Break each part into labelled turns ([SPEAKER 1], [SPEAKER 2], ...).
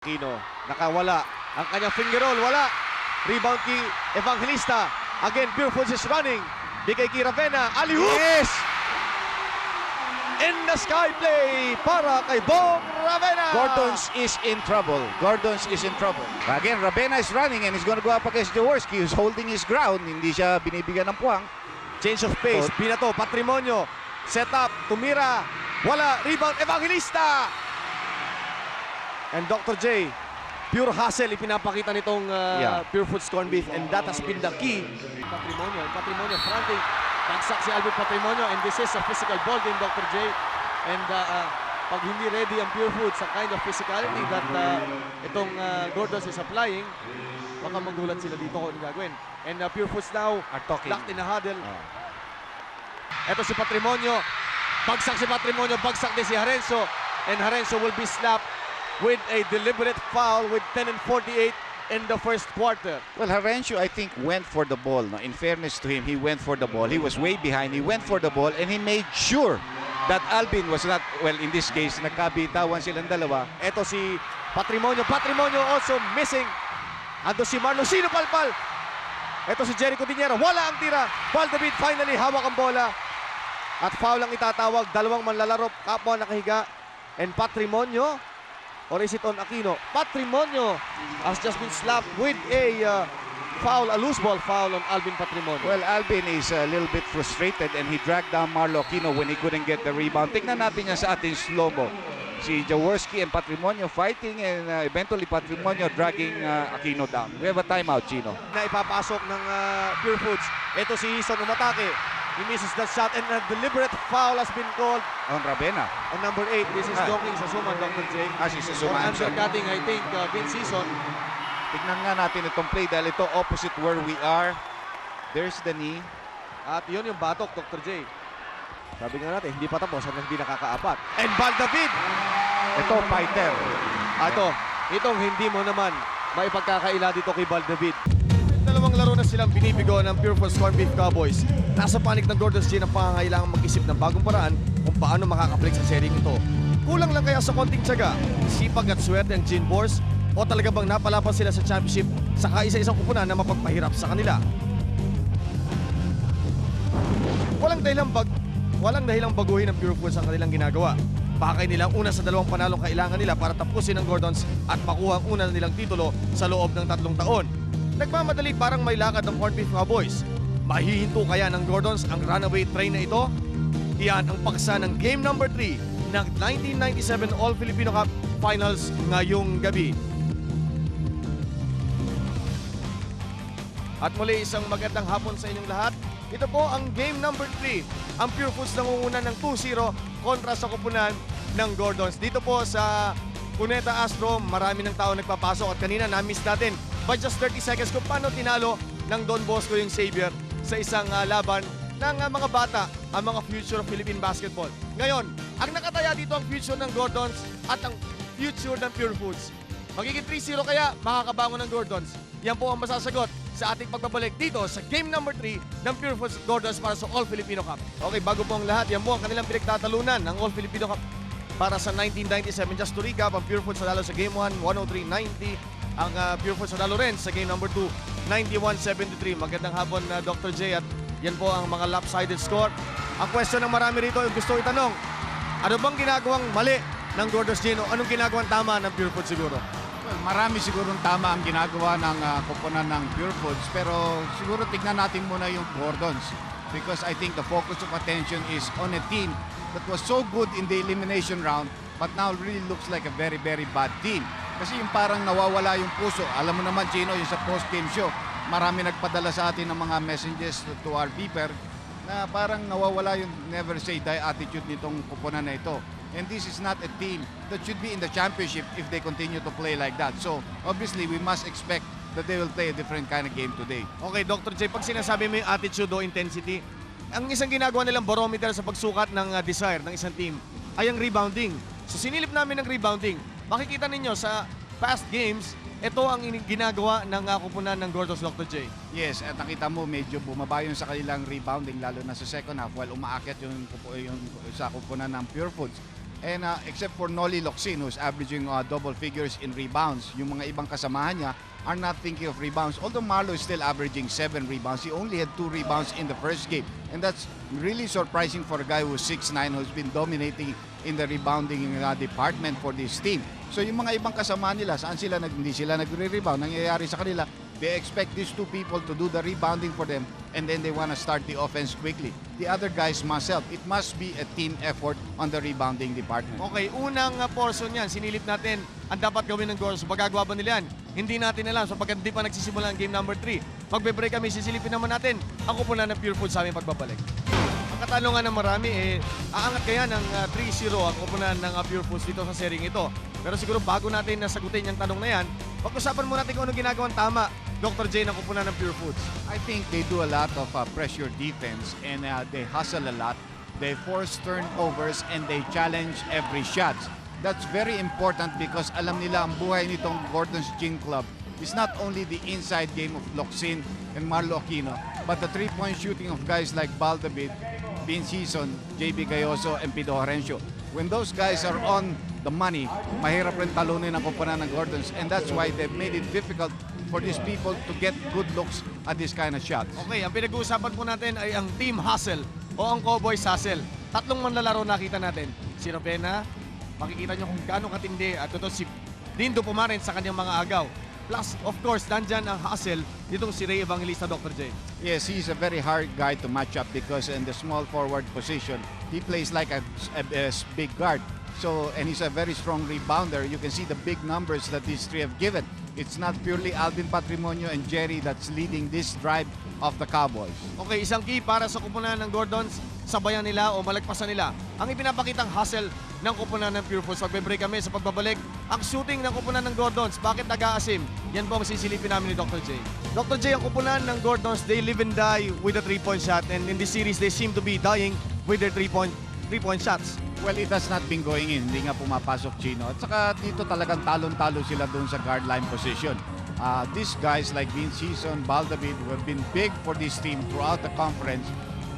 [SPEAKER 1] Aquino, nakawala. Ang kanyang finger roll, wala. Rebound kay Evangelista. Again, Pure Foods is running. Bigay kay Ravena. Ali-hoop! Yes! In the sky play para kay Bong Ravena.
[SPEAKER 2] Gordon's is in trouble. Gordon's is in trouble. Again, Ravena is running and he's going to go up against Jaworski, who's holding his ground. Hindi siya binibigyan ng puwang.
[SPEAKER 1] Change of pace. Pinato, Patrimonio. Set up, tumira. Wala. Rebound, Evangelista. And Dr. J, pure hustle ipinapakita nitong Pure Foods corned beef, and that has been the key. Patrimonio fronting. Bagsak si Alvin Patrimonio, and this is a physical ball din, Dr. J. And pag hindi ready ang Pure Foods sa kind of physicality that itong Gordons is applying, baka magulat sila dito kung ano gagawin. And Pure Foods now
[SPEAKER 2] Are talking.
[SPEAKER 1] locked in a huddle. Ito si Patrimonio. Bagsak si Patrimonio, bagsak din si Harenzo. And Harenzo will be slapped with a deliberate foul with 10:48 in the first quarter.
[SPEAKER 2] Well, Harencio, I think, went for the ball. No? In fairness to him, he went for the ball. He was way behind. He went for the ball and he made sure that Alvin was not, well, in this case, nagkabitawan silang dalawa.
[SPEAKER 1] Ito si Patrimonio. Patrimonio also missing. Ando si Marlon. Sino palpal? Ito si Jericho Dinero. Wala ang tira. Valdavid finally hawak ang bola. At foul ang itatawag. Dalawang manlalaro. Kapwa nakahiga. And Patrimonio, or is it on Aquino? Patrimonio has just been slapped with a foul, a loose ball foul on Alvin Patrimonio.
[SPEAKER 2] Well, Alvin is a little bit frustrated and he dragged down Marlo Aquino when he couldn't get the rebound. Tingnan natin yan sa ating slow-mo. Si Jaworski and Patrimonio fighting and eventually Patrimonio dragging Aquino down. We have a timeout, Chino.
[SPEAKER 1] Na ipapasok ng Pure Foods. Ito si Hison umatake. He misses that shot and a deliberate foul has been called
[SPEAKER 2] On Ravena.
[SPEAKER 1] on number 8. This is Doking Sasuman, Dr. J.
[SPEAKER 2] Si
[SPEAKER 1] For
[SPEAKER 2] Sasuman.
[SPEAKER 1] undercutting, I think, Vince Hison.
[SPEAKER 2] Tignan nga natin itong play dahil ito opposite where we are. There's the knee.
[SPEAKER 1] At yun yung batok, Dr. J. Sabi nga natin, hindi pa tapos hanggang hindi nakakaapat. And Valdavid!
[SPEAKER 2] Ito, fighter.
[SPEAKER 1] Itong hindi mo naman maipagkakaila dito kay Valdavid. Dalawang laro na silang binibigo ng Pure Foods Corned Beef Cowboys. Nasa panik ng Gordon's Gin ang pangangailangan mag-isip ng bagong paraan kung paano makakabalik sa seryeng ito. Kulang lang kaya sa konting tiyaga, sipag at swerte ang Gin Boars, o talaga bang napalapan sila sa championship sa kaisa-isang kupunan na mapagpahirap sa kanila? Walang dahilang baguhin ng Pure Foods ang kanilang ginagawa. Pakay nila ang una sa dalawang panalong kailangan nila para tapusin ang Gordons at makuha ang una nilang titulo sa loob ng 3 taon. Nagmamadali parang may lakad ng Corned Beef Cowboys. Mahihinto kaya ng Gordons ang runaway train na ito? Iyan ang paksa ng game number 3 ng 1997 All-Filipino Cup Finals ngayong gabi. At muli isang magandang hapon sa inyong lahat. Ito po ang game number 3. Ang Pure Foods nangunguna ng 2-0 kontra sa kupunan ng Gordons. Dito po sa Cuneta Astro, marami ng tao nagpapasok at kanina na-miss natin by just 30 seconds kung paano tinalo ng Don Bosco yung Xavier sa isang laban ng mga bata, ang mga future of Philippine basketball. Ngayon, ang nakataya dito ang future ng Gordons at ang future ng Pure Foods. Magiging 3-0 kaya makakabangon ng Gordons. Yan po ang masasagot sa ating pagbabalik dito sa game number 3 ng Pure Foods Gordons para sa All-Filipino Cup. Okay, bago po ang lahat, yan po ang kanilang pinagtatalunan ng All-Filipino Cup para sa 1997. Just to recap, ang Pure Foods nadalo sa game 1, 103-90. Ang Pure Foods nadalo rin sa game number 2, 91-73. Magandang hapon, Dr. J. At yan po ang mga lopsided score. Ang question ng marami rito, yung gusto itanong, ano bang ginagawang mali ng Gordons Gino? Anong ginagawang tama ng Pure Foods siguro?
[SPEAKER 3] Well, marami sigurong tama ang ginagawa ng koponan ng Pure Foods, pero siguro tignan natin muna yung Gordons because I think the focus of attention is on a team that was so good in the elimination round but now really looks like a very, very bad team. Kasi yung parang nawawala yung puso. Alam mo naman, Gino, yung sa post-game show, marami nagpadala sa atin ng mga messages to our beeper na parang nawawala yung never say die attitude nitong koponan na ito. And this is not a team that should be in the championship if they continue to play like that. So, obviously, we must expect that they will play a different kind of game today.
[SPEAKER 1] Okay, Dr. J, pag sinasabi mo yung attitude o intensity, ang isang ginagawa nilang barometer sa pagsukat ng desire ng isang team ay ang rebounding. So, sinilip namin ng rebounding. Makikita ninyo sa past games, ito ang ginagawa ng kupunan ng Gordons, Dr. J.
[SPEAKER 3] Yes, at nakita mo medyo bumaba yung sa kanilang rebounding lalo na sa second half while umaakyat yung sa kupunan ng Pure Foods. And except for Noli Locsin, who's averaging double figures in rebounds, yung mga ibang kasamahan niya are not thinking of rebounds. Although Marlo is still averaging 7 rebounds, he only had 2 rebounds in the first game. And that's really surprising for a guy who's 6'9", who's been dominating in the rebounding department for this team. So yung mga ibang kasama nila, saan sila hindi sila nagre-rebound, nangyayari sa kanila, they expect these 2 people to do the rebounding for them, and then they want to start the offense quickly. The other guys must help. It must be a team effort on the rebounding department.
[SPEAKER 1] Okay, unang portion yan, sinilip natin ang dapat gawin ng Gordons. Magagawa ba nila yan? Hindi natin alam sapagkat hindi pa nagsisimula ang game number 3. Magbe-break kami, sisilipin naman natin ang kupunan ng Pure Foods sa aming pagbabalik. Ang katanungan ng marami, aangat kaya ng 3-0 ang kupunan ng Pure Foods dito sa sering ito. Pero siguro bago natin nasagutin yung tanong na yan, pag-usapan muna natin kung anong ginagawang tama Dr. J ng kupunan ng Pure Foods.
[SPEAKER 3] I think they do a lot of pressure defense, and they hustle a lot. They force turnovers and they challenge every shot. That's very important because alam nila ang buhay nitong Gordon's Gin Club is not only the inside game of Locsin and Marlo Aquino, but the 3-point shooting of guys like Baldavid, Vince Hison, JB Gayoso, and Pido Horencio. When those guys are on the money, mahirap rin talunin ang kupunan ng Gordons, and that's why they've made it difficult for these people to get good looks at this kind of shots.
[SPEAKER 1] Okay, ang pinag-uusapan po natin ay ang team hustle o ang Cowboys hustle. Tatlong manlalaro nakita natin. Si Rovena, makikita nyo kung gaano katindi at ito si Dindo Pumarin sa kanyang mga agaw. Plus, of course, nandyan ang hustle ditong si Ray Evangelista, Dr. J.
[SPEAKER 3] Yes, he's a very hard guy to match up because in the small forward position, he plays like a big guard. So, and he's a very strong rebounder. You can see the big numbers that these three have given. It's not purely Alvin Patrimonio and Jerry that's leading this drive of the Cowboys.
[SPEAKER 1] Okay, isang key para sa kupunan ng Gordons, sabayan nila o malagpasan nila ang ipinapakitang hustle ng kupunan ng Pure Foods. Magbe-break kami sa pagbabalik. Ang shooting ng kupunan ng Gordons, bakit nag-aasim? Yan po ang sisilipin namin ni Dr. J. Dr. J, ang kupunan ng Gordons, they live and die with a 3-point shot, and in this series, they seem to be dying with their 3-point shots.
[SPEAKER 3] Well, it has not been going in. Hindi nga pumapasok Chino. At saka dito talagang talon-talo sila doon sa guard line position. These guys like Vince Hison, Baldavid, who have been big for this team throughout the conference,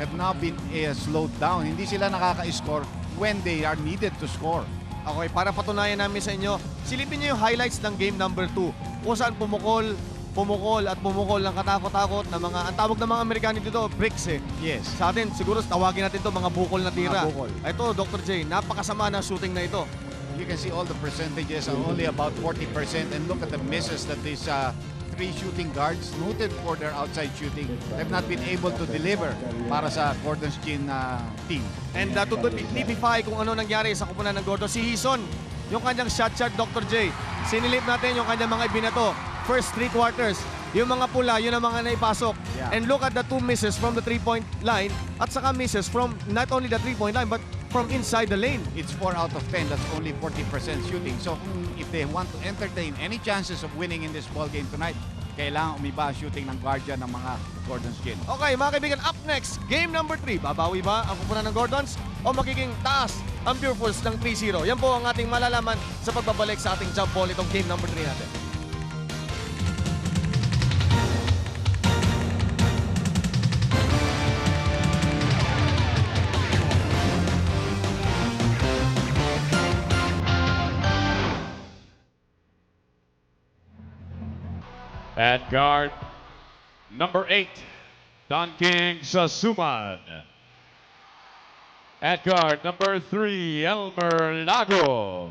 [SPEAKER 3] have now been slowed down. Hindi sila nakaka-score when they are needed to score.
[SPEAKER 1] Okay, para patunayan namin sa inyo, silipin niyo yung highlights ng game number 2. Kung saan pumukol ng katakot-takot na mga, ang tawag ng mga Amerikano dito, bricks eh.
[SPEAKER 3] Yes.
[SPEAKER 1] Sa atin, siguro tawagin natin to mga bukol na tira.
[SPEAKER 3] Mga bukol.
[SPEAKER 1] Ito, Dr. J, napakasama na shooting na ito.
[SPEAKER 3] You can see all the percentages are only about 40%, and look at the misses that these 3 shooting guards, noted for their outside shooting, have not been able to deliver para sa Gordon's Gin team.
[SPEAKER 1] And to typify kung ano nangyari sa kupunan ng Gordon, si Hison, yung kanyang shot, Dr. J, sinilip natin yung kanyang mga ibinato. First 3 quarters, yung mga pula, yun ang mga naipasok.
[SPEAKER 3] Yeah.
[SPEAKER 1] And look at the 2 misses from the 3-point line at saka misses from not only the 3-point line but from inside the lane.
[SPEAKER 3] It's 4 out of 10. That's only 40% shooting. So if they want to entertain any chances of winning in this ball game tonight, kailangan umiba ang shooting ng guardian ng mga Gordon's Gin.
[SPEAKER 1] Okay, mga kaibigan, up next, game number 3. Babawi ba ang kupunan ng Gordons o magiging taas ang Pure Foods ng 3-0? Yan po ang ating malalaman sa pagbabalik sa ating jump ball itong game number 3 natin.
[SPEAKER 4] At guard, number 8, Don King Sasuman. At guard, number 3, Elmer Lago.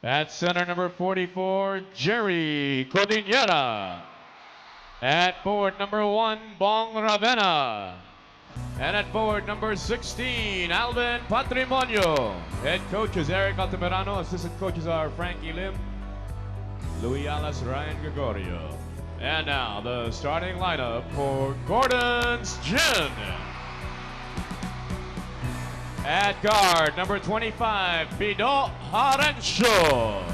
[SPEAKER 4] At center, number 44, Jerry Cordillera. At forward, number 1, Bong Ravena. And at forward, number 16, Alvin Patrimonio. Head coach is Eric Altamirano. Assistant coaches are Frankie Lim, Louis Alas, Ryan Gregorio. And now the starting lineup for Gordon's Gin. At guard, number 25, Pido Horencio.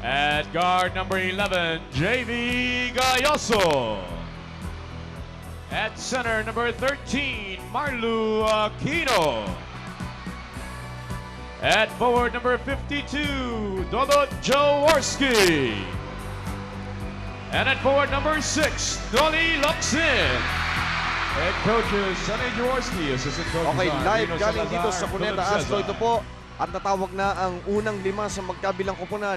[SPEAKER 4] At guard, number 11, JV Gayoso. At center, number 13, Marlu Aquino. At forward, number 52, Dodot Jaworski. And at forward, number 6, Noli Locsin. Head coaches Sonny Jaworski, assistant coaches
[SPEAKER 1] Okay,
[SPEAKER 4] are
[SPEAKER 1] live
[SPEAKER 4] Rino
[SPEAKER 1] galing
[SPEAKER 4] Salazar,
[SPEAKER 1] dito sa
[SPEAKER 4] Philip
[SPEAKER 1] Cuneta Astro.
[SPEAKER 4] Cesar.
[SPEAKER 1] Ito po at natawag na ang unang 5 sa magkabilang kupunan.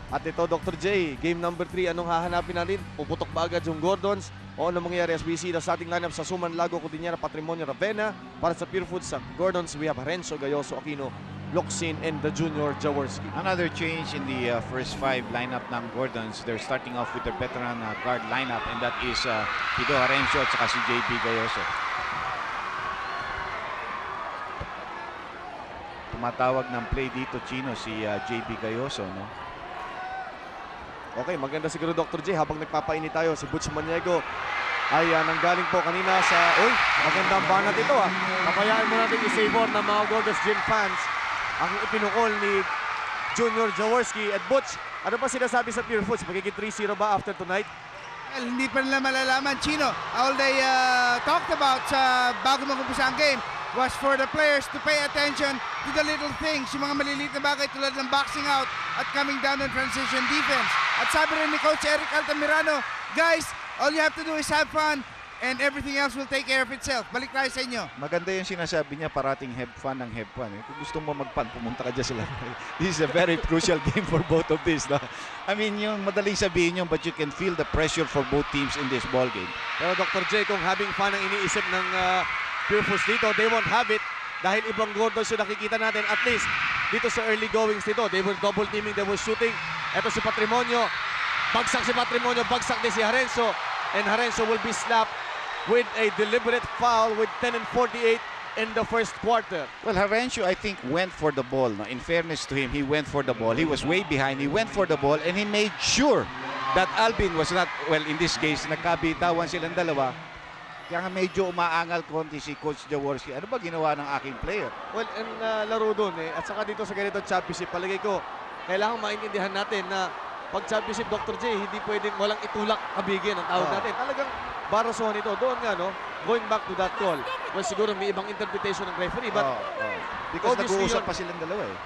[SPEAKER 1] At ito, Dr. J, game number 3, anong hahanapin natin? Puputok ba agad yung Gordons? O ano mangyayari as we see sa ating lineup sa Suman, Lago, Cordillera, Patrimonio, Ravenna? Para sa Pure Foods, sa Gordons, we have Harenzo, Gayoso, Aquino, Locsin, and the Junior Jaworski.
[SPEAKER 3] Another change in the first 5 lineup ng Gordons. They're starting off with their veteran guard lineup, and that is Pido Harencio at saka si JB Gayoso. Tumatawag ng play dito, Chino, si JB Gayoso, no?
[SPEAKER 1] Okay, maganda siguro Dr. J habang nagpapainit tayo. Si Butch Maniego ay nanggaling po kanina sa... Uy, magandang banat ito ah. Papayaan mo natin i-savor ng mga Golders Gym fans ang ipinukol ni Junior Jaworski. At Butch, ano pa sinasabi sa Pure Foods? Magiging 3-0 ba after tonight?
[SPEAKER 5] Well, hindi pa nila malalaman, Chino. All they talked about sa bago mag-umpisa ang game was for the players to pay attention to the little things, yung mga maliliit na bagay tulad ng boxing out at coming down on transition defense. At sabi rin ni Coach Eric Altamirano, guys, all you have to do is have fun and everything else will take care of itself. Balik tayo sa inyo.
[SPEAKER 3] Maganda yung sinasabi niya, parating have fun ng have fun. Kung gusto mo mag-fun, pumunta ka dyan sila. This is a very crucial game for both of these. No? I mean, yung madaling sabihin yun, but you can feel the pressure for both teams in this ball game.
[SPEAKER 1] Pero Dr. J, kung having fun ang iniisip ng Pure Foods dito, they won't have it dahil ibang Gordons yung nakikita natin. At least dito sa early goings dito, they were double teaming, they were shooting. Ito si Patrimonio, bagsak si Patrimonio, bagsak din si Harenzo, and Harenzo will be slapped with a deliberate foul with 10 and 48 in the first quarter.
[SPEAKER 3] Well, Harencio, I think, went for the ball. No? In fairness to him, he went for the ball. He was way behind. He went for the ball, and he made sure that Alvin was not, well, in this case, nagkabitawan silang dalawa. Kaya nga medyo umaangal konti si Coach Jaworski. Ano ba ginawa ng aking player?
[SPEAKER 1] Well, and laro doon eh. At saka dito sa ganito championship, palagay ko, kailangan maintindihan natin na pag championship, Dr. J, hindi pwedeng walang itulak kabigin ang tawag natin. Talagang barasohan ito. Doon nga, no? Going back to that call. Well, siguro may ibang interpretation ng referee, but
[SPEAKER 3] Because
[SPEAKER 1] obviously
[SPEAKER 3] nag-uusap
[SPEAKER 1] yun-
[SPEAKER 3] pa silang dalawa eh.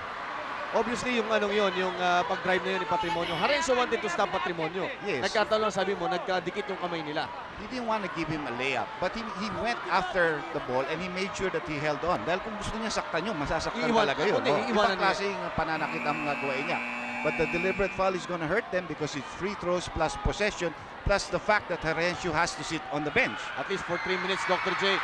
[SPEAKER 1] obviously yung anong yon, yung pag-drive na yun ni Patrimonio. Harenzo wanted to stop Patrimonio.
[SPEAKER 3] Yes.
[SPEAKER 1] Nagkataon lang, sabi mo, nagkadikit yung kamay nila.
[SPEAKER 3] He didn't want to give him a layup, but he went after the ball and he made sure that he held on. Dahil kung gusto niya saktan yun, masasaktan talaga yun.
[SPEAKER 1] Hindi, iiwanan
[SPEAKER 3] Ibang klaseng pananakit ang gawin niya. But the deliberate foul is going to hurt them because it's free throws plus possession plus the fact that Harencio has to sit on the bench.
[SPEAKER 1] At least for 3 minutes, Dr. J.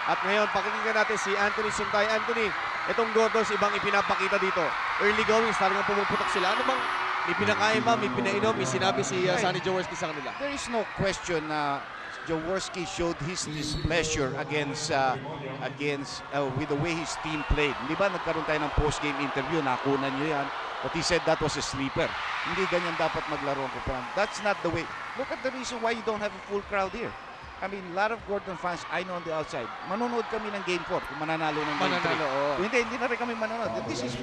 [SPEAKER 1] At ngayon, pakinggan natin si Anthony Suntay. Anthony, itong Gordons, ibang ipinapakita dito. Early goings, talagang pumuputok sila. Ano bang may pinakain ba, may pinainom, may sinabi si Sonny Jaworski sa kanila?
[SPEAKER 3] There is no question na Jaworski showed his displeasure against with the way his team played. Di ba nagkaroon tayo ng post-game interview, nakunan nyo yan. But he said that was a sleeper. Hindi ganyan dapat maglaro ang kupunan. That's not the way. Look at the reason why you don't have a full crowd here. I mean, a lot of Gordon fans, I know on the outside, manonood kami ng Game 4 kung mananalo ng Game 3.
[SPEAKER 1] Mananalo, oo.
[SPEAKER 3] Kung hindi na rin kami manonood. This is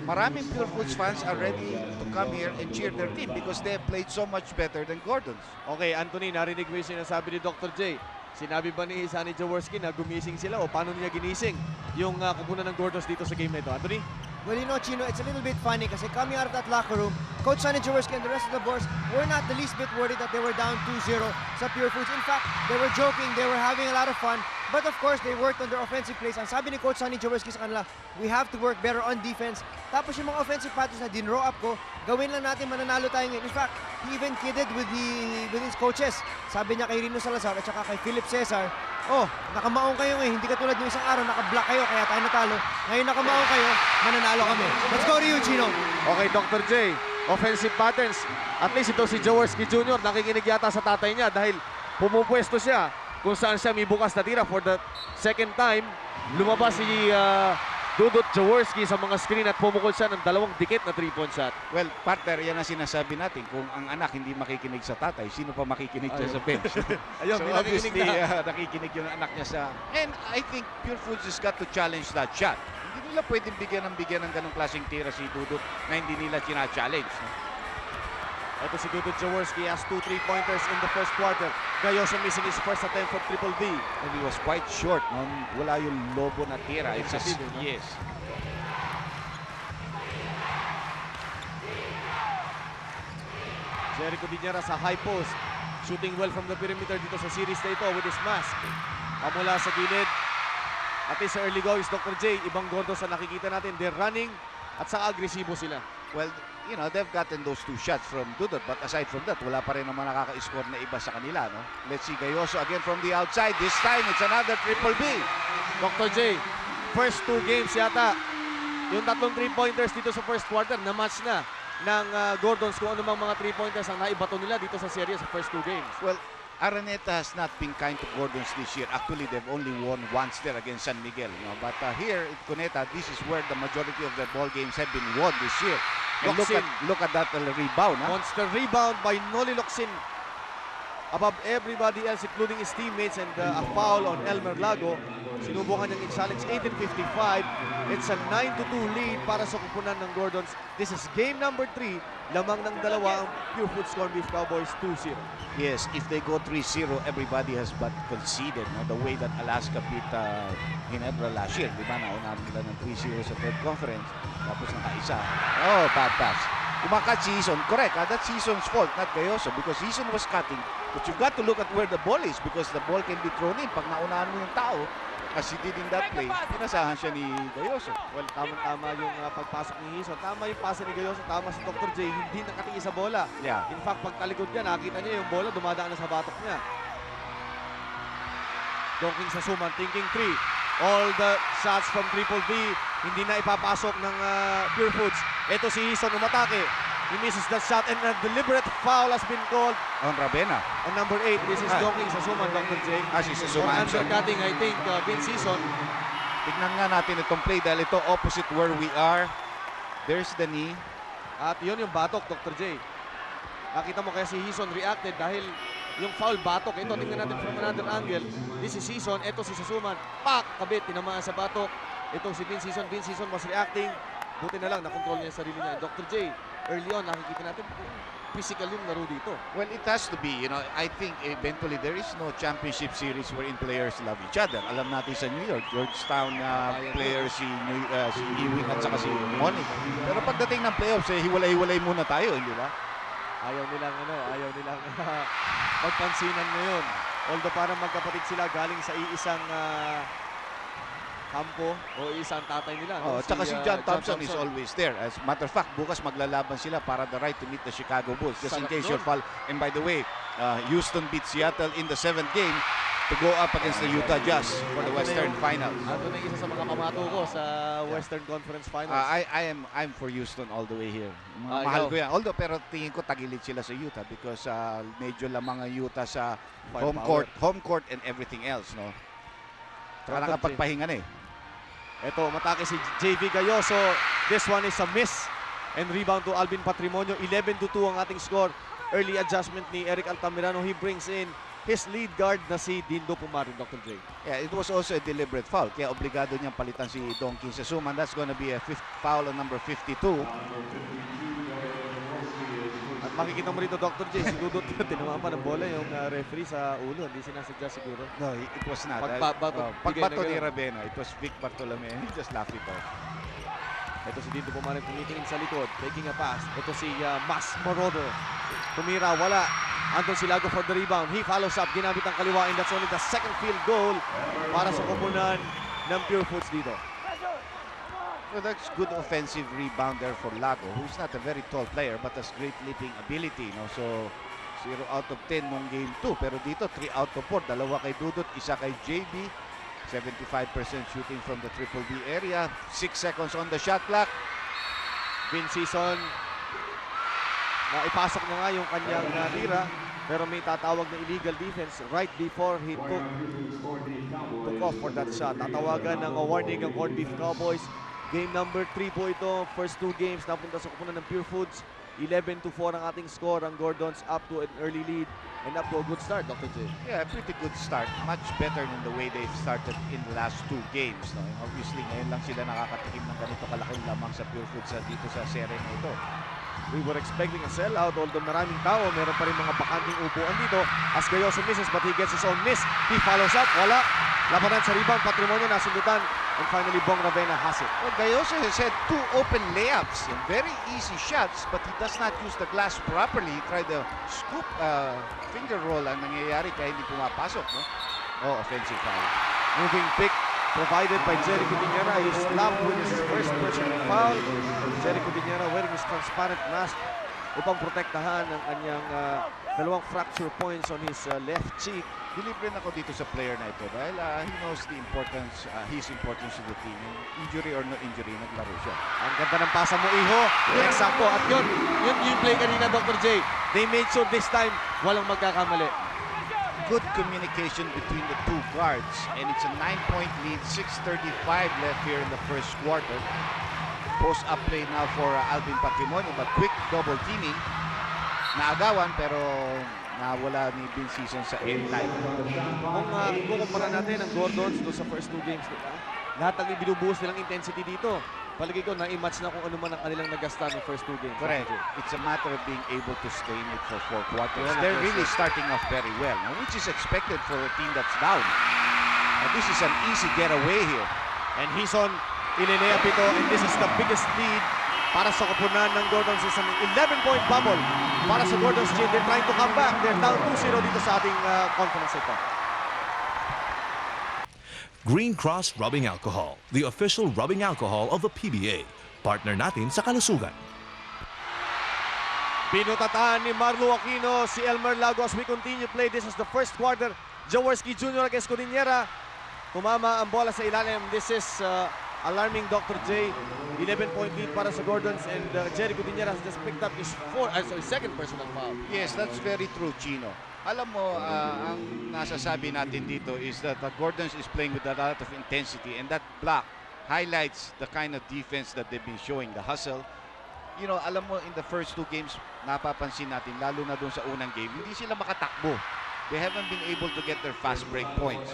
[SPEAKER 3] maraming Pure Foods fans are ready to come here and cheer their team because they have played so much better than Gordons.
[SPEAKER 1] Okay, Anthony, narinig mo yung sinasabi ni Dr. J. Sinabi ba ni Sonny Jaworski na gumising sila o paano niya ginising yung kupunan ng Gordons dito sa game na ito? Anthony?
[SPEAKER 6] Well, you know, Chino, it's a little bit funny kasi coming out of that locker room, Coach Sonny Jaworski and the rest of the boys were not the least bit worried that they were down 2-0 sa Pure Foods. In fact, they were joking, they were having a lot of fun. But of course, they worked on their offensive plays. Ang sabi ni Coach Sonny Jaworski sa kanila, we have to work better on defense. Tapos yung mga offensive patterns na dinraw up ko, gawin lang natin, mananalo tayo ngayon. In fact, he even kidded with his coaches. Sabi niya kay Rino Salazar at saka kay Philip Cesar, oh, nakamaong kayo ngayon, hindi katulad ng isang araw, naka-block kayo, kaya tayo natalo. Ngayon nakamaong kayo, mananalo kami. Let's go to you, Chino.
[SPEAKER 1] Okay, Dr. J. Offensive patterns. At least ito si Jaworski Jr. nakikinig yata sa tatay niya dahil pumupwesto siya kung saan siya may bukas na tira for the second time. Lumabas si Dudut Jaworski sa mga screen at pumukol siya ng dalawang dikit na 3-point shot.
[SPEAKER 3] Well, partner, yan ang sinasabi natin. Kung ang anak hindi makikinig sa tatay, sino pa makikinig dyan sa bench?
[SPEAKER 1] Ayun,
[SPEAKER 3] So
[SPEAKER 1] may nakikinig
[SPEAKER 3] obviously,
[SPEAKER 1] na.
[SPEAKER 3] nakikinig yung anak niya sa... And I think Pure Foods has got to challenge that shot. Hindi nila pwedeng bigyan ng ganong klaseng tira si Dudut na hindi nila china-challenge. No?
[SPEAKER 1] Ito si Dudut Jaworski has 2 3-pointers in the first quarter. Gayoso missing his first attempt for triple D.
[SPEAKER 3] And he was quite short. No? Wala yung lobo na tira. It's a,
[SPEAKER 1] Kapit, no?
[SPEAKER 3] yes.
[SPEAKER 1] Jericho Diñera sa high post. shooting well from the perimeter dito sa series na ito with his mask. Pamula sa gilid. At least sa early goings, Dr. J, ibang Gordons na nakikita natin. They're running at sa agresibo sila.
[SPEAKER 2] Well, you know, they've gotten those 2 shots from Dudut, but aside from that, wala pa rin naman nakaka-score na iba sa kanila, no? Let's see Gayoso again from the outside. This time, it's another triple B.
[SPEAKER 1] Dr. J, first 2 games yata, yung tatlong 3-pointers dito sa first quarter, na-match na ng Gordons kung ano mang mga 3-pointers ang naibato nila dito sa series sa first 2 games.
[SPEAKER 2] Well, Araneta has not been kind to Gordons this year. Actually, they've only won once there against San Miguel. No? But here at Cuneta, this is where the majority of the ball games have been won this year. And look at that rebound. Huh?
[SPEAKER 1] Monster rebound by Noli Locsin. Above everybody else, including his teammates, and a foul on Elmer Lago. Sinubukan niyang i-challenge 18:55. It's a 9-2 lead para sa kupunan ng Gordons. This is game number 3. Lamang ng dalawa ang Pure Foods Corned Beef Cowboys 2-0.
[SPEAKER 2] Yes, if they go 3-0, everybody has but conceded. No? The way that Alaska beat Ginebra last year. Di ba? Naunahan nila ng 3-0 sa third conference. Tapos nakaisa. Oh, bad pass. Kumakat si Season. Correct. That's Season's fault, not Gayoso. Because Season was cutting. But you've got to look at where the ball is because the ball can be thrown in. Pag naunahan mo yung tao, as he did in that play, pinasahan siya ni Gayoso.
[SPEAKER 1] Well, tama yung pagpasok ni Hison. Tama yung pasa ni Gayoso. Tama si Dr. J. Hindi nakatiis sa bola.
[SPEAKER 2] Yeah.
[SPEAKER 1] In fact, pag talikod niya, nakita niya yung bola dumadaan na sa batok niya. Donking sa Suman, thinking 3. All the shots from Triple B, hindi na ipapasok ng Pure Foods. Ito si Hison umatake. He misses that shot and a deliberate foul has been called
[SPEAKER 2] On Ravena.
[SPEAKER 1] on number 8. This is Donking sa Suman, Dr. J.
[SPEAKER 2] Si
[SPEAKER 1] For
[SPEAKER 2] Suman.
[SPEAKER 1] undercutting, I think, Vince Hison.
[SPEAKER 2] Tignan nga natin itong play dahil ito opposite where we are. There's the knee.
[SPEAKER 1] At yun yung batok, Dr. J. Nakita mo kaya si Hison reacted dahil yung foul batok. Ito, tingnan natin from another angle. This is Hison. Ito si Sasuman. Pak! Kabit, tinamaan sa batok. Ito si Vince Hison. Vince Hison was reacting. Buti na lang, nakontrol niya yung sarili niya. Dr. J, early on, nakikita natin physical yung laro dito.
[SPEAKER 2] Well, it has to be. You know, I think eventually there is no championship series wherein players love each other. Alam natin sa New York, Georgetown players si Ewing at saka si Monic. Pero pagdating ng playoffs, hiwalay-hiwalay muna tayo, hindi ba?
[SPEAKER 1] Ayaw nilang pagpansinan ngayon. Although parang magkapatid sila galing sa iisang kampo o isang tatay nila.
[SPEAKER 2] Oh, tsaka si John Thompson is always there. As a matter of fact, bukas maglalaban sila para the right to meet the Chicago Bulls. Just in
[SPEAKER 1] Sarap
[SPEAKER 2] case
[SPEAKER 1] nun.
[SPEAKER 2] you're fall. And by the way, Houston beat Seattle in the 7th game to go up against the Utah Jazz for the Western Finals.
[SPEAKER 1] Ando na yung isa sa mga pamato ko sa Western Conference Finals.
[SPEAKER 2] I'm for Houston all the way here.
[SPEAKER 1] Ah,
[SPEAKER 2] Mahal
[SPEAKER 1] ikaw?
[SPEAKER 2] ko yan. Although, pero tingin ko tagilid sila sa Utah because medyo lamang ang Utah sa
[SPEAKER 1] Firepower.
[SPEAKER 2] home court and everything else, no? Tsaka nakapagpahinga na eh.
[SPEAKER 1] Ito, matake si JV Gayoso. This one is a miss. And rebound to Alvin Patrimonio. 11-2 ang ating score. Early adjustment ni Eric Altamirano. He brings in his lead guard na si Dindo Pumarin, Dr. J.
[SPEAKER 2] Yeah, it was also a deliberate foul. Kaya obligado niyang palitan si Donkin sa Suman. That's gonna be a fifth foul on number 52.
[SPEAKER 1] At makikita mo rito, Dr. J, si Dudut, tinamaan pa ng bola yung referee sa ulo. Hindi sinasadya siguro.
[SPEAKER 2] No, it was not.
[SPEAKER 1] Pagbato
[SPEAKER 2] Ni Ravena, it was Vic Bartolome and he just laughed it off.
[SPEAKER 1] Ito si Dindo Pumarin tumitingin sa likod, taking a pass. Ito si Mas Morodo. Tumira, wala. Andon si Lago for the rebound. He follows up, ginamit ang kaliwa, and that's only the second field goal para sa komunan ng Pure Foods dito.
[SPEAKER 2] So that's good offensive rebound there for Lago, who's not a very tall player but has great leaping ability. No? So 0 out of 10 nung game 2. Pero dito 3 out of 4. Dalawa kay Dudut, isa kay JB. 75% shooting from the Triple B area. 6 seconds on the shot clock.
[SPEAKER 1] Vince Season, na ipasok niya nga yung kanyang tira, pero may tatawag na illegal defense right before he took off for that shot. Tatawagan ng warning ang Corned Beef Cowboys. Game number 3 po ito. First 2 games napunta sa kupunan ng Pure Foods. 11-4 ang ating score. Ang Gordons up to an early lead and up to a good start, Dr. J.
[SPEAKER 2] Yeah, pretty good start. Much better than the way they've started in the last 2 games. No? And obviously, ngayon lang sila nakakatikim ng ganito kalaking lamang sa Pure Foods dito sa serye na ito.
[SPEAKER 1] We were expecting a sellout, although maraming tao, meron pa rin mga bakanting upuan dito. As Gayoso misses, but he gets his own miss. He follows up, wala. Labanan sa rebound, Patrimonio nasundutan And finally, Bong Ravena has it.
[SPEAKER 2] Well, Gayoso has had 2 open layups and very easy shots, but he does not use the glass properly. He tried the scoop finger roll ang nangyayari kaya hindi pumapasok. No? Oh, offensive foul.
[SPEAKER 1] Moving pick provided by Jericho Diñera. He slapped with his first personal foul. Jericho Diñera wearing his transparent mask upang protektahan ang kanyang dalawang fracture points on his left cheek.
[SPEAKER 2] Believe rin ako dito sa player na ito dahil he knows the importance, his importance to the team. Injury or no injury, naglaro siya.
[SPEAKER 1] Ang ganda ng pasa mo, Iho. Eksakto. At yun yung play kanina, Dr. J. They made sure this time walang magkakamali.
[SPEAKER 2] Good communication between the 2 guards, and it's a 9-point lead, 6:35 left here in the first quarter. Post-up play now for Alvin Patrimonio, but quick double teaming. Naagawan pero nawala ni Bill Season sa end line.
[SPEAKER 1] Kung kukumpara natin ang Gordons doon sa first 2 games nila, lahat ng ibinubuhos nilang intensity dito, palagi ko na-match na kung ano man ang kanilang nagasta ng first 2 games.
[SPEAKER 2] Correct. It's a matter of being able to stay in it for 4 quarters.
[SPEAKER 1] Yeah,
[SPEAKER 2] They're
[SPEAKER 1] that's
[SPEAKER 2] really
[SPEAKER 1] it.
[SPEAKER 2] starting off very well, which is expected for a team that's down. This is an easy getaway here.
[SPEAKER 1] And he's on Ilinea Pito, and this is the biggest lead para sa koponan ng Gordons. Is an 11-point bubble para sa Gordons Gym. They're trying to come back. They're down 2-0 dito sa ating conference ito.
[SPEAKER 7] Green Cross Rubbing Alcohol, the official rubbing alcohol of the PBA. Partner natin sa kalusugan.
[SPEAKER 1] Pinutataan ni Marlo Aquino si Elmer Lago as we continue play. This is the first quarter. Jaworski Jr. against Codinera. Tumama ang bola sa ilalim. This is alarming, Dr. J. 11-point lead para sa Gordons, and Jericho Diñera has just picked up his second personal foul.
[SPEAKER 2] Yes, that's very true, Chino. Alam mo, ang nasasabi natin dito is that Gordons is playing with a lot of intensity, and that block highlights the kind of defense that they've been showing, the hustle. You know, alam mo, in the first 2 games, napapansin natin, lalo na doon sa unang game, hindi sila makatakbo. They haven't been able to get their fast break points.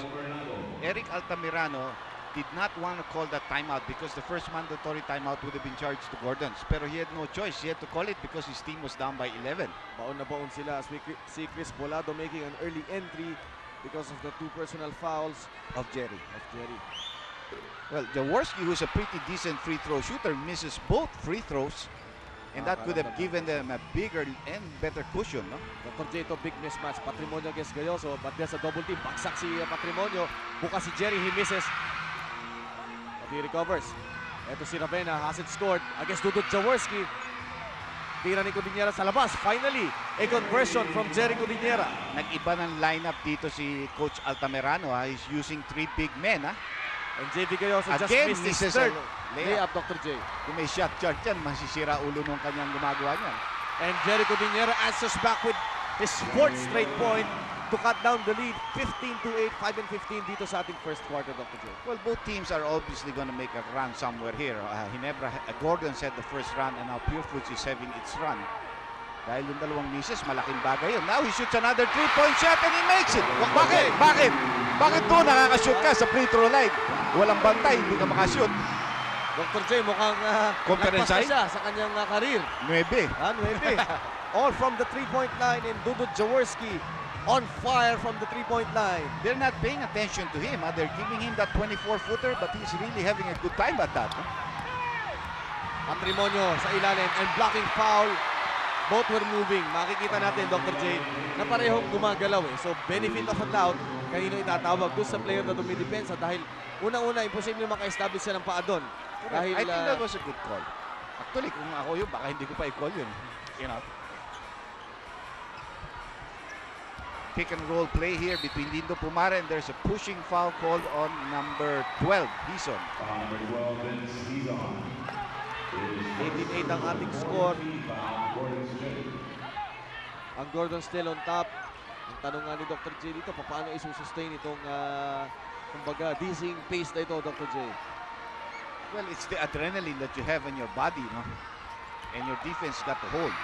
[SPEAKER 2] Eric Altamirano did not want to call that timeout because the first mandatory timeout would have been charged to Gordons. Pero he had no choice. He had to call it because his team was down by 11.
[SPEAKER 1] Baon na baon sila as we see Chris Bolado making an early entry because of the 2 personal fouls
[SPEAKER 2] Of Jerry.
[SPEAKER 1] of Jerry.
[SPEAKER 2] Well, Jaworski, who's a pretty decent free throw shooter, misses both free throws. And that could have given them a bigger and better cushion, no?
[SPEAKER 1] Dr. J, ito big mismatch. Patrimonio against Gayoso, but there's a double team. Baksak si Patrimonio. Bukas si Jerry, he misses. But he recovers. Ito si Ravena, hasn't scored against Dudut Jaworski. Tira ni Codinera sa labas. Finally, a conversion from Jerry Codinera.
[SPEAKER 2] Nag-iba ng lineup dito si Coach Altamirano. He's using 3 big men.
[SPEAKER 1] And JV Gayoso just
[SPEAKER 2] Again,
[SPEAKER 1] missed his
[SPEAKER 2] misses
[SPEAKER 1] third
[SPEAKER 2] a
[SPEAKER 1] layup, Dr. J.
[SPEAKER 2] Kung may shot chart yan, masisira ulo nung kanyang gumagawa niyan.
[SPEAKER 1] And Jerry Codinera answers back with his 4th straight point to cut down the lead. 15-8, 5 and 15 dito sa ating first quarter, Dr. J.
[SPEAKER 2] Well, both teams are obviously going to make a run somewhere here. Ginebra, Gordons had the first run, and now Pure Foods is having its run. Dahil yung dalawang misses, malaking bagay yun. Now he shoots another 3-point shot and he makes it. Bakit? Bakit? Bakit doon nakakashoot ka sa free throw line? Walang bantay, hindi ka makashoot.
[SPEAKER 1] Dr. J, mukhang
[SPEAKER 2] Conference
[SPEAKER 1] nagpasa
[SPEAKER 2] side?
[SPEAKER 1] siya sa kanyang career.
[SPEAKER 2] 9.
[SPEAKER 1] 9. All from the 3-point line, and Dudut Jaworski on fire from the 3-point line.
[SPEAKER 2] They're not paying attention to him. They're giving him that 24-footer, but he's really having a good time at that.
[SPEAKER 1] Patrimonio sa ilalim and blocking foul. Both were moving. Makikita natin, Dr. J, na parehong gumagalaw eh. So, benefit of a doubt, kanino itatawag doon sa player na dumidepensa dahil unang-una, imposible maka-establish siya ng paa doon. Dahil,
[SPEAKER 2] I think that was a good call. Actually, kung ako yun, baka hindi ko pa i-call yun. You know. Pick and roll play here between Lindo Pumare, and there's a pushing foul called on number 12, Hison.
[SPEAKER 1] 18-8 ang ating score. Ang Gordon still on top. Ang tanong nga ni Dr. J dito, paano isusustain itong kumbaga, dizzying pace na ito, Dr. J?
[SPEAKER 2] Well, it's the adrenaline that you have in your body, no? And your defense got the hold.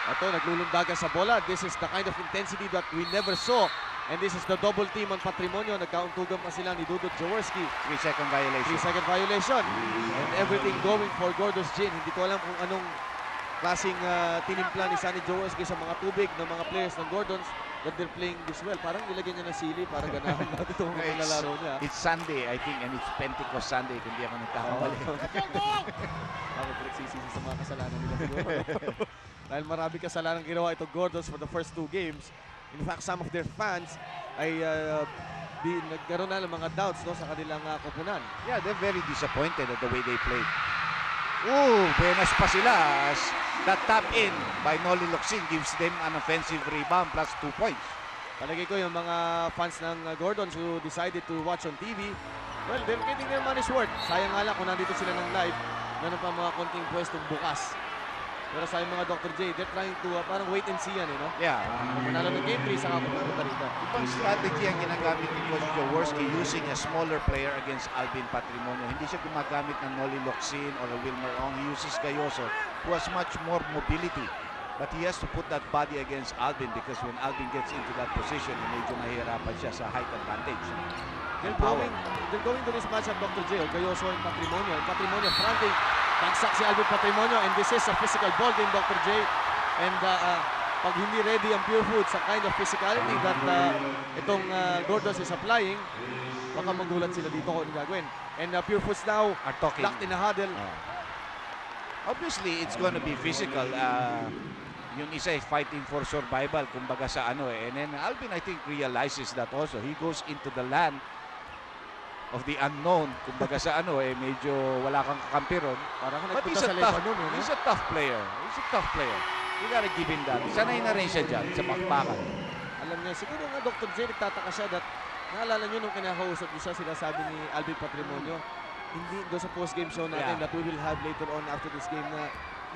[SPEAKER 1] Ito, naglulundagan sa bola. This is the kind of intensity that we never saw. And this is the double team on Patrimonio. Nagkauntugan pa sila ni Dudut Jaworski.
[SPEAKER 2] 3-second violation.
[SPEAKER 1] 3-second violation. And everything going for Gordon's Gin. Hindi ko alam kung anong klaseng tinimpla ni Sonny Jaworski sa mga tubig ng mga players ng Gordons.
[SPEAKER 8] that they're playing this well. Parang nilagyan niya ng sili para ganahan natin itong mga
[SPEAKER 3] It's-
[SPEAKER 8] lalaro niya.
[SPEAKER 3] It's Sunday, I think, and it's Pentecost Sunday, kung di ako nagkakamali.
[SPEAKER 8] Bakit nagsisisi sa mga kasalanan nila siguro? Dahil marami kasalanan ginawa ito Gordons for the first 2 games. In fact, some of their fans ay nagkaroon na ng mga doubts sa kanilang koponan.
[SPEAKER 3] Yeah, they're very disappointed at the way they played. Ooh, buenas pa sila as that tap in by Noli Locsin gives them an offensive rebound plus 2 points.
[SPEAKER 8] Palagay ko yung mga fans ng Gordons who decided to watch on TV, well, they're getting their money's worth. Sayang nga lang kung nandito sila ng live, meron pa mga konting pwestong bukas. Pero sa mga Dr. J, they're trying to parang wait and see yan,
[SPEAKER 3] Yeah.
[SPEAKER 8] Manalo ng game 3, saka pupunta rito.
[SPEAKER 3] Ibang strategy ang ginagamit ni Coach Jaworski using a smaller player against Alvin Patrimonio. Hindi siya gumagamit ng Noli Locsin or Wilmer Ong. He uses Gayoso, who has much more mobility. But he has to put that body against Alvin because when Alvin gets into that position, medyo mahirapan siya sa height advantage.
[SPEAKER 8] They're going to this matchup, Dr. J, Gayoso and Patrimonio. And Patrimonio fronting, bagsak si Alvin Patrimonio, and this is a physical ball game, Dr. J. And pag hindi ready ang Pure Foods sa kind of physicality that itong Gordons is applying, baka magulat sila dito kung ano gagawin. And Pure Foods now
[SPEAKER 3] Are talking.
[SPEAKER 8] locked in a huddle.
[SPEAKER 3] Obviously, it's going to be physical. Yung isa is fighting for survival, kumbaga sa ano eh. And then Alvin, I think, realizes that also. He goes into the land of the unknown. Kumbaga sa ano eh, medyo wala kang kakampi ron.
[SPEAKER 8] Parang
[SPEAKER 3] But
[SPEAKER 8] nagpunta sa Lebanon.
[SPEAKER 3] he's a tough player. He's a tough player. You gotta give him that. Sanay na rin siya dyan sa bakbakan.
[SPEAKER 8] Alam niya, siguro nga Dr. J, nagtataka siya that naalala niyo nung kinakausap niyo siya, sinasabi ni Alvin Patrimonio, hindi doon sa post-game show natin that we will have later on after this game na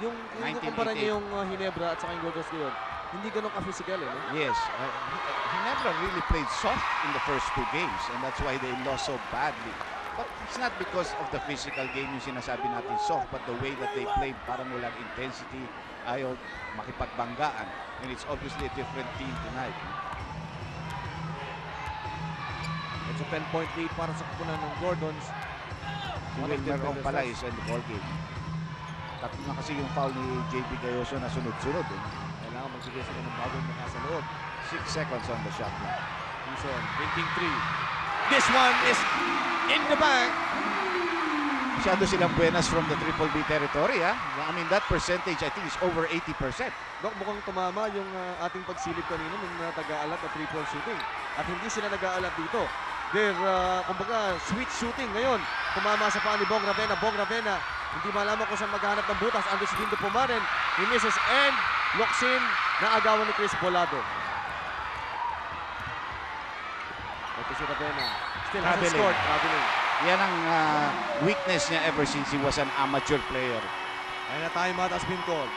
[SPEAKER 8] yung kumpara niya yung Ginebra at saka yung Gordons ngayon, hindi ganun ka-physical eh. No?
[SPEAKER 3] Yes. Ginebra really played soft in the first 2 games and that's why they lost so badly. But it's not because of the physical game yung sinasabi natin soft, but the way that they played, parang walang intensity, ayaw makipagbanggaan. And it's obviously a different team tonight.
[SPEAKER 8] It's a 10-point lead para sa kupunan ng Gordons.
[SPEAKER 3] Si
[SPEAKER 8] One of
[SPEAKER 3] Wilmer
[SPEAKER 8] their
[SPEAKER 3] Ong
[SPEAKER 8] better
[SPEAKER 3] pala
[SPEAKER 8] stars.
[SPEAKER 3] is in the ball game. Tatlo na kasi yung foul ni JB Gayoso na sunod-sunod.
[SPEAKER 8] Kailangan magbigay sila ng bagong maka sa loob.
[SPEAKER 3] 6 seconds on the shot clock.
[SPEAKER 8] Wilson, drinking 3. This one is in the bag.
[SPEAKER 3] Masyado silang buenas from the Triple B territory. I mean, that percentage I think is over 80%.
[SPEAKER 8] Dok, mukhang tumama yung ating pagsilip kanina ng taga-alat na 3-point shooting. At hindi sila nag-aalat dito. They're, kumbaga, sweet shooting ngayon. Tumama sa paa ni Bong Ravena. Bong Ravena, hindi malaman kung saan maghanap ng butas. Andres Dindo Pumaren. He misses and Locsin na agawan ni Chris Bolado. Ito si Ravena. Still hasn't
[SPEAKER 3] Traveling.
[SPEAKER 8] scored. Traveling.
[SPEAKER 3] Yan ang weakness niya ever since he was an amateur player.
[SPEAKER 8] And a timeout has been called.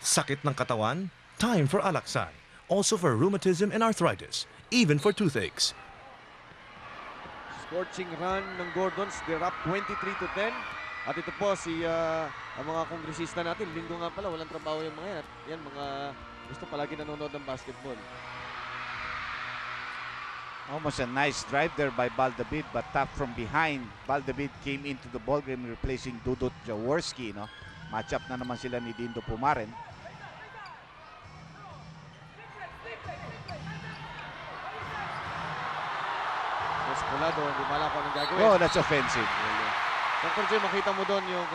[SPEAKER 7] Sakit ng katawan? Time for Alaxan. Also for rheumatism and arthritis, even for toothaches.
[SPEAKER 8] Scorching run ng Gordons. They're up 23-10. At ito po si ang mga kongresista natin. Linggo nga pala, walang trabaho yung mga yan. At yan, mga gusto palagi nanonood ng basketball.
[SPEAKER 3] Almost a nice drive there by Baldabid, but tapped from behind. Baldabid came into the ball game replacing Dudut Jaworski. No? Match up na naman sila ni Dindo Pumaren.
[SPEAKER 8] Chris Bolado, hindi mala ko anong gagawin.
[SPEAKER 3] Oh, that's offensive.
[SPEAKER 8] Dr. J, makita mo doon yung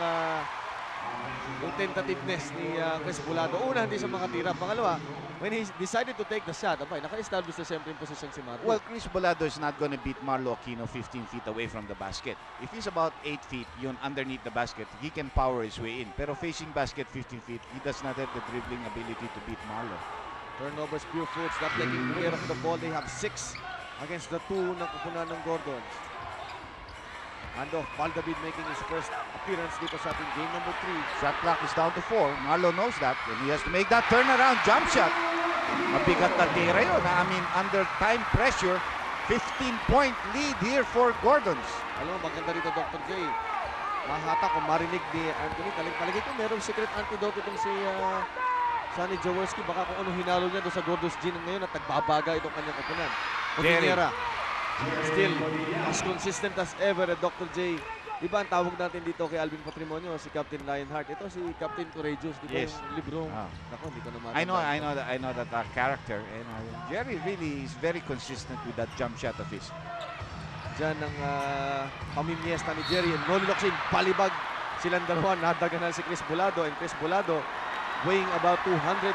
[SPEAKER 8] tentativeness ni Chris Bolado. Una, hindi sa mga tira. Pangalawa, when he decided to take the shot, abay, naka-establish na siyempre yung posisyon si Marlo.
[SPEAKER 3] Well, Chris Bolado is not going to beat Marlo Aquino 15 feet away from the basket. If he's about 8 feet, yun underneath the basket, he can power his way in. Pero facing basket 15 feet, he does not have the dribbling ability to beat Marlo.
[SPEAKER 8] Turnovers, Pure Foods, not taking care of the ball. They have 6 against the 2 ng kupunan ng Gordons. Handoff, Baldabid making his first appearance dito sa ating game number 3.
[SPEAKER 3] Shot clock is down to 4. Marlo knows that, and he has to make that turnaround jump shot. Mabigat na tira yun. I mean, under time pressure, 15-point lead here for Gordons.
[SPEAKER 8] Alam mo, maganda rito, Dr. J. Mahata kung marinig ni Anthony. Palagi ko merong secret antidote itong si Sonny Jaworski. Baka kung ano hinalo niya doon sa Gordons Gin ngayon at nagbabaga itong kanyang kupunan.
[SPEAKER 3] Very.
[SPEAKER 8] Ordinera. Still, as consistent as ever, Dr. J. Di ba ang tawag natin dito kay Alvin Patrimonio, si Captain Lionheart. Ito si Captain Courageous. Di ba
[SPEAKER 2] Yes.
[SPEAKER 8] yung libro?
[SPEAKER 2] Ah.
[SPEAKER 8] Nako, hindi ko na
[SPEAKER 2] I know
[SPEAKER 8] matandaan.
[SPEAKER 2] that character, and Jerry really is very consistent with that jump shot of his.
[SPEAKER 8] Diyan ang pamimiesta ni Jerry and Noli Locsin. Palibag silang dalawa. Nadaganan si Chris Bolado, and Chris Bolado weighing about 250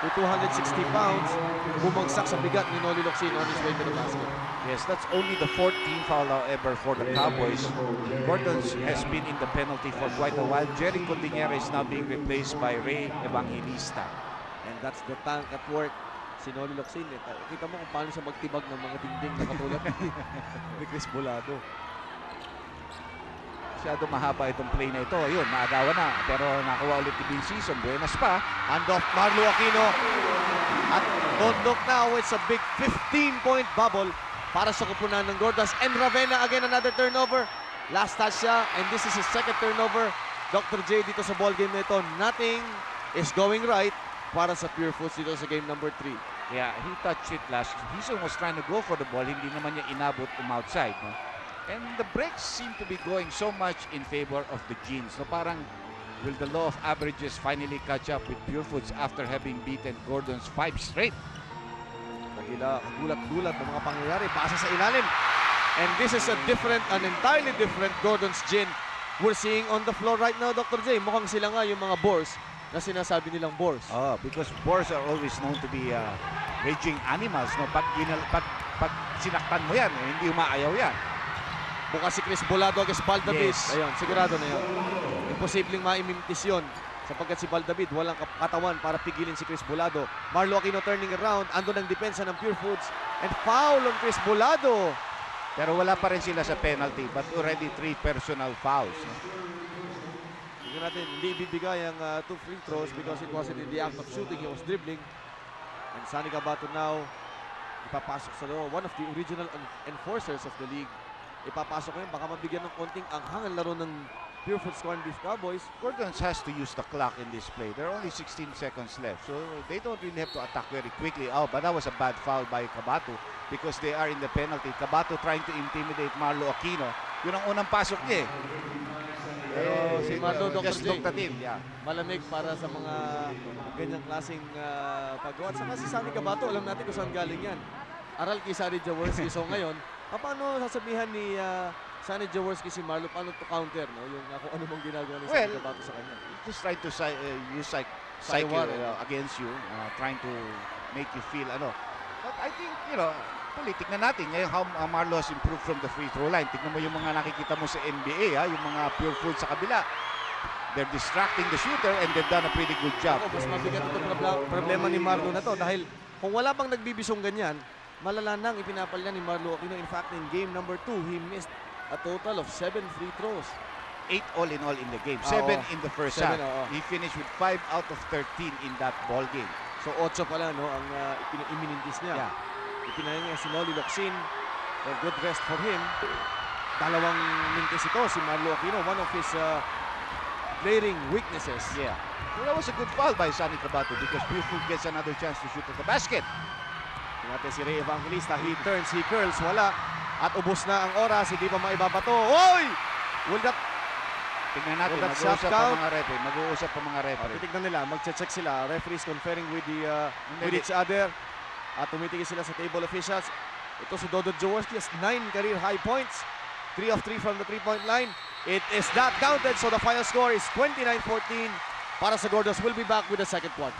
[SPEAKER 8] to 260 pounds. Bumagsak sa bigat ni Noli Locsin on his way to the basket.
[SPEAKER 2] Yes, that's only the 14th foul, however, for the Cowboys. Gordon's has been in the penalty for quite a while. Jerry Cordillera is now being replaced by Ray Evangelista.
[SPEAKER 8] And that's the tank at work. Si Noli Locsin, kita mo kung paano siya magtibag ng mga dingding na katulad ni Chris Bolado.
[SPEAKER 2] Masyado mahaba itong play na ito. Ayun, maagawan na. Pero nakuha ulit ni Bill Season. Buenas pa.
[SPEAKER 8] Handoff, Marlo Aquino. At Dondok now, it's a big 15-point bubble para sa kupunan ng Gordons. And Ravenna, again, another turnover. Last touch siya, and this is his second turnover. Dr. J dito sa ball game na ito. Nothing is going right para sa Pure Foods dito sa game number 3.
[SPEAKER 2] Yeah, he touched it last. Season was trying to go for the ball. Hindi naman niya inabot outside. No? And the breaks seem to be going so much in favor of the Jeans. No, parang will the law of averages finally catch up with Pure Foods after having beaten Gordon's 5 straight?
[SPEAKER 8] Gulat-gulat ng mga pangyayari. Pasa sa ilalim. And this is an entirely different Gordon's Gin we're seeing on the floor right now, Dr. J. Mukhang sila nga yung mga Boars na sinasabi nilang Boars.
[SPEAKER 2] Oh, because Boars are always known to be raging animals. No, pag sinaktan mo yan, hindi umaayaw yan.
[SPEAKER 8] Bukas si Chris Bolado against Baldavid.
[SPEAKER 2] Yes.
[SPEAKER 8] Ayun, sigurado na yun. Imposibleng maimimtis yun sapagkat si Baldavid walang katawan para pigilin si Chris Bolado. Marlo Aquino turning around. Andun ang depensa ng Pure Foods. And foul on Chris Bolado.
[SPEAKER 2] Pero wala pa rin sila sa penalty, but already 3 personal fouls.
[SPEAKER 8] Tingnan natin, hindi ibibigay ang 2 free throws because it wasn't in the act of shooting. He was dribbling. And Sonny Cabato now ipapasok sa loob. One of the original enforcers of the league. Ipapasok ko yun, baka mabigyan ng konting anghang ang laro ng Pure Foods Corned Beef Cowboys.
[SPEAKER 2] Gordons has to use the clock in this play. There are only 16 seconds left, so they don't really have to attack very quickly. Oh, but that was a bad foul by Cabato because they are in the penalty. Cabato trying to intimidate Marlo Aquino. Yun ang unang pasok niya eh.
[SPEAKER 8] Pero si Marlo, Dr.
[SPEAKER 2] Just
[SPEAKER 8] J,
[SPEAKER 2] looked at him, yeah.
[SPEAKER 8] malamig para sa mga ganyang klaseng paggawa. At saka si Sonny Cabato, alam natin kung saan galing yan. Aral kay Sonny Jaworski. So ngayon, paano sasabihan ni Sonny Jaworski si Marlo paano to counter, no? Yung kung ano mong ginagawa ni Sonny Cabato sa kanya.
[SPEAKER 2] Just trying to use psyche against you, trying to make you feel ano. But I think, politik na natin ngayon how Marlo has improved from the free throw line. Tignan mo yung mga nakikita mo sa NBA, yung mga Pure Foods sa kabila. They're distracting the shooter and they've done a pretty good job.
[SPEAKER 8] Mas mabigat itong problema ni Marlo na to dahil kung wala pang nagbibisong ganyan, malala nang ipinapalya ni Marlo Aquino. In fact, in game number 2, he missed a total of 7 free throws.
[SPEAKER 2] 8 all in all in the game. 7 in the first half. He finished with 5 out of 13 in that ball game.
[SPEAKER 8] So 8 pala no ang iminintis niya.
[SPEAKER 2] Yeah.
[SPEAKER 8] Ipinahin niya si Noli Locsin. A good rest for him. Dalawang mintis ito si Marlo Aquino, one of his glaring weaknesses.
[SPEAKER 2] Yeah. Well, that was a good foul by Sonny Cabato because Pure Foods gets another chance to shoot at the basket.
[SPEAKER 8] Tingnan natin si Ray Evangelista. He turns, he curls, wala. At ubos na ang oras, hindi pa maibabato. Oy! Will that...
[SPEAKER 2] Tingnan natin,
[SPEAKER 8] Well, that's
[SPEAKER 2] mag-uusap
[SPEAKER 8] shot
[SPEAKER 2] pa
[SPEAKER 8] count.
[SPEAKER 2] mga referee. Mag-uusap pa mga referee.
[SPEAKER 8] Titignan nila, magche-check sila. Referees conferring with each other. At tumitigil sila sa table officials. Ito si Dodo Jaworski has 9 career high points. 3 of 3 from the 3-point line. It is not counted, so the final score is 29-14 para sa Gordons. We'll be back with the second quarter.